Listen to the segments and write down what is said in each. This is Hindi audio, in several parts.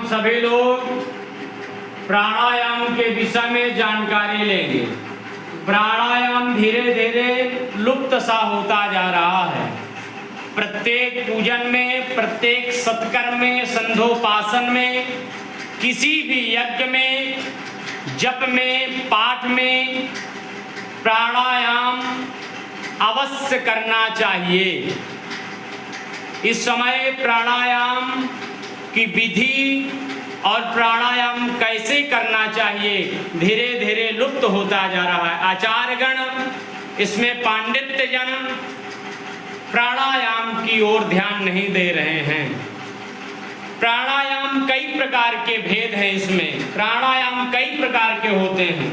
हम सभी लोग प्राणायाम के विषय में जानकारी लेंगे। प्राणायाम धीरे धीरे लुप्त सा होता जा रहा है। प्रत्येक पूजन में, प्रत्येक सत्कर्म में, संध्योपासन में, किसी भी यज्ञ में, जप में, पाठ में प्राणायाम अवश्य करना चाहिए। इस समय प्राणायाम की विधि और प्राणायाम कैसे करना चाहिए धीरे धीरे लुप्त होता जा रहा है। आचार्यगण, इसमें पांडित्य जन प्राणायाम की ओर ध्यान नहीं दे रहे हैं। प्राणायाम कई प्रकार के भेद हैं, इसमें प्राणायाम कई प्रकार के होते हैं,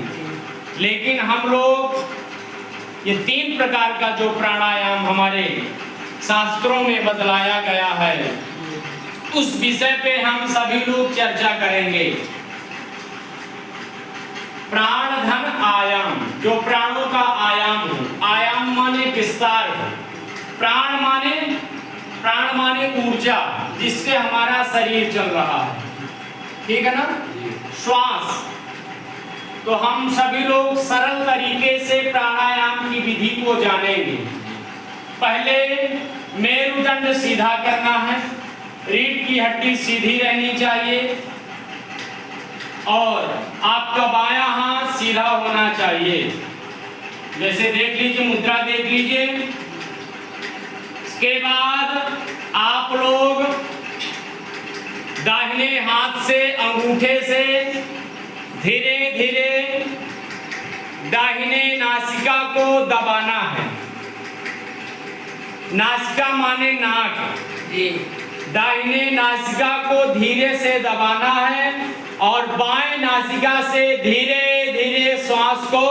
लेकिन हम लोग ये 3 प्रकार का जो प्राणायाम हमारे शास्त्रों में बतलाया गया है, उस विषय पे हम सभी लोग चर्चा करेंगे। प्राण धन आयाम, जो प्राणों का आयाम हो। आयाम माने विस्तार हो। प्राण माने ऊर्जा, जिससे हमारा शरीर चल रहा है, ठीक है ना। श्वास, तो हम सभी लोग सरल तरीके से प्राणायाम की विधि को जानेंगे। पहले मेरुदंड सीधा करना है, रीढ़ की हड्डी सीधी रहनी चाहिए और आपका बायां हाथ सीधा होना चाहिए। जैसे देख लीजिए, मुद्रा देख लीजिए। इसके बाद आप लोग दाहिने हाथ से, अंगूठे से धीरे धीरे दाहिने नासिका को दबाना है। नासिका माने नाक, दाहिने नासिका को धीरे से दबाना है और बाएं नासिका से धीरे धीरे श्वास को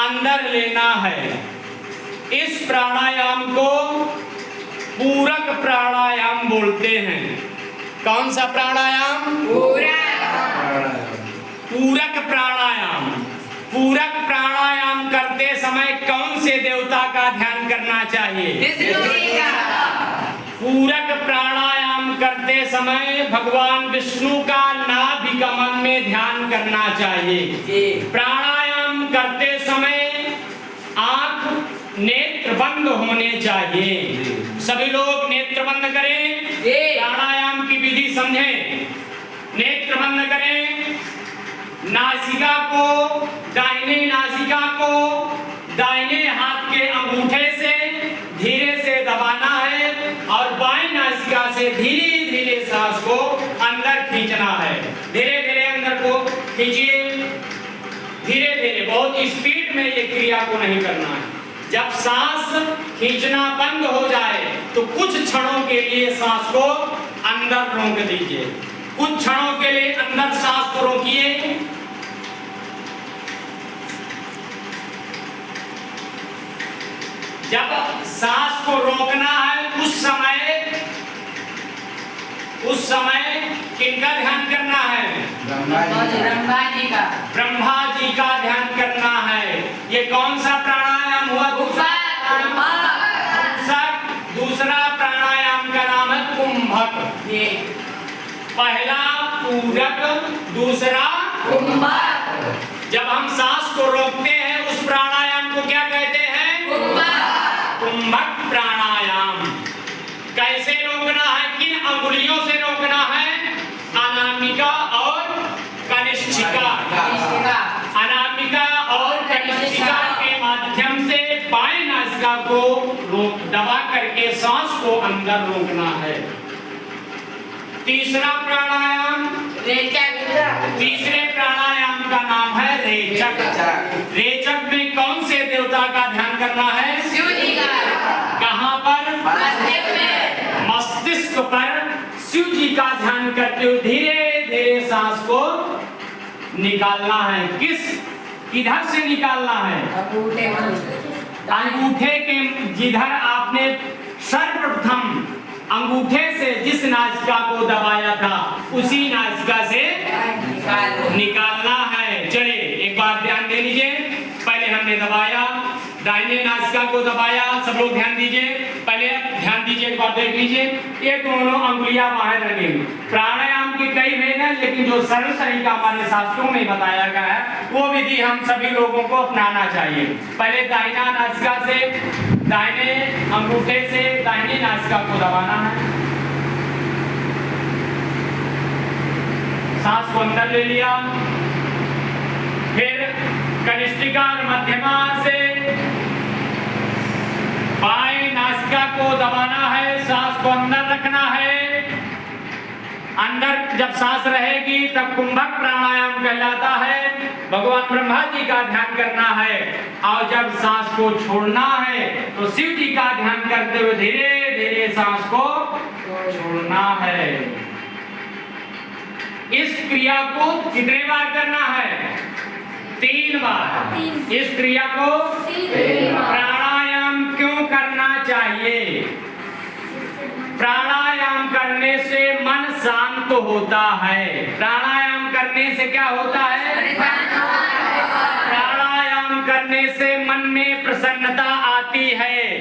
अंदर लेना है। इस प्राणायाम को पूरक प्राणायाम बोलते हैं। कौन सा प्राणायाम? पूरक प्राणायाम। पूरक प्राणायाम करते समय कौन से देवता का ध्यान करना चाहिए? पूरक प्राणायाम करते समय भगवान विष्णु का नाभि कमल में ध्यान करना चाहिए। प्राणायाम करते समय आंख नेत्र बंद होने चाहिए। सभी लोग नेत्र बंद करें, प्राणायाम की विधि समझें। नेत्र बंद करें। नासिका को, दाहिने नासिका को दाहिने हाथ के अंगूठे से धीरे से दबाना है और बाएं नासिका से धीरे धीरे सांस को अंदर खींचना है। धीरे धीरे अंदर को खींचिए, धीरे धीरे, बहुत स्पीड में ये क्रिया को नहीं करना है। जब सांस खींचना बंद हो जाए तो कुछ क्षणों के लिए सांस को अंदर रोक दीजिए। कुछ क्षणों के लिए अंदर सांस को रोकिए। जब सांस को रोकना है उस समय किनका ध्यान करना है? ब्रह्मा जी का ध्यान करना है। ये कौन सा प्राणायाम हुआ? दूसरा प्राणायाम का नाम है कुंभक। पहला पूरक, दूसरा कुंभक। जब हम सांस को रोकते हैं उस प्राणायाम को क्या कहते हैं? कुंभक प्राणायाम। कैसे रोकना है? किन अंगुलियों से रोकना है? अनामिका और कनिष्ठिका। अनामिका और कनिष्ठिका के माध्यम से बाएं नासिका को दबा करके सांस को अंदर रोकना है। तीसरा प्राणायाम तीसरे प्राणायाम का नाम है रेचक। रेचक में कौन से देवता का ध्यान करना है? शिव जी का। कहाँ पर? मस्तिष्क पर शिव जी का ध्यान करते हुए धीरे धीरे सांस को निकालना है। किधर से निकालना है? अंगूठे के, जिधर आपने सर्वप्रथम अंगूठे से जिस नासिका को दबाया था उसी नासिका से निकालना है। चलिए एक बार ध्यान दे लीजिए। पहले हमने दबाया, दाहिने नासिका को दबाया। सब लोग ध्यान दीजिए, पहले ध्यान दीजिए, एक बार देख लीजिए। ये दोनों अंगुलियां बाहर रखेंगे। प्राणायाम की कई भेद है, लेकिन जो सरल तरीका हमारे शास्त्रों में बताया गया है वो विधि हम सभी लोगों को अपनाना चाहिए। पहले दाहिना नासिका से, दाहिने अंगूठे से दाहिनी नासिका को दबाना है। सांस को अंदर ले लिया, फिर कनिष्ठिका और मध्यमा से बाएं नासिका को दबाना है, सांस को अंदर रखना है। अंदर जब सांस रहेगी तब कुंभक प्राणायाम कहलाता है, भगवान ब्रह्मा जी का ध्यान करना है। और जब सांस को छोड़ना है तो शिव जी का ध्यान करते हुए धीरे धीरे सांस को छोड़ना है। इस क्रिया को कितने बार करना है? 3 बार। इस क्रिया को 3 बार। प्राणायाम क्यों करना चाहिए? प्राणायाम करने से मन शांत होता है। प्राणायाम करने से क्या होता है? प्राणायाम करने से मन में प्रसन्नता आती है।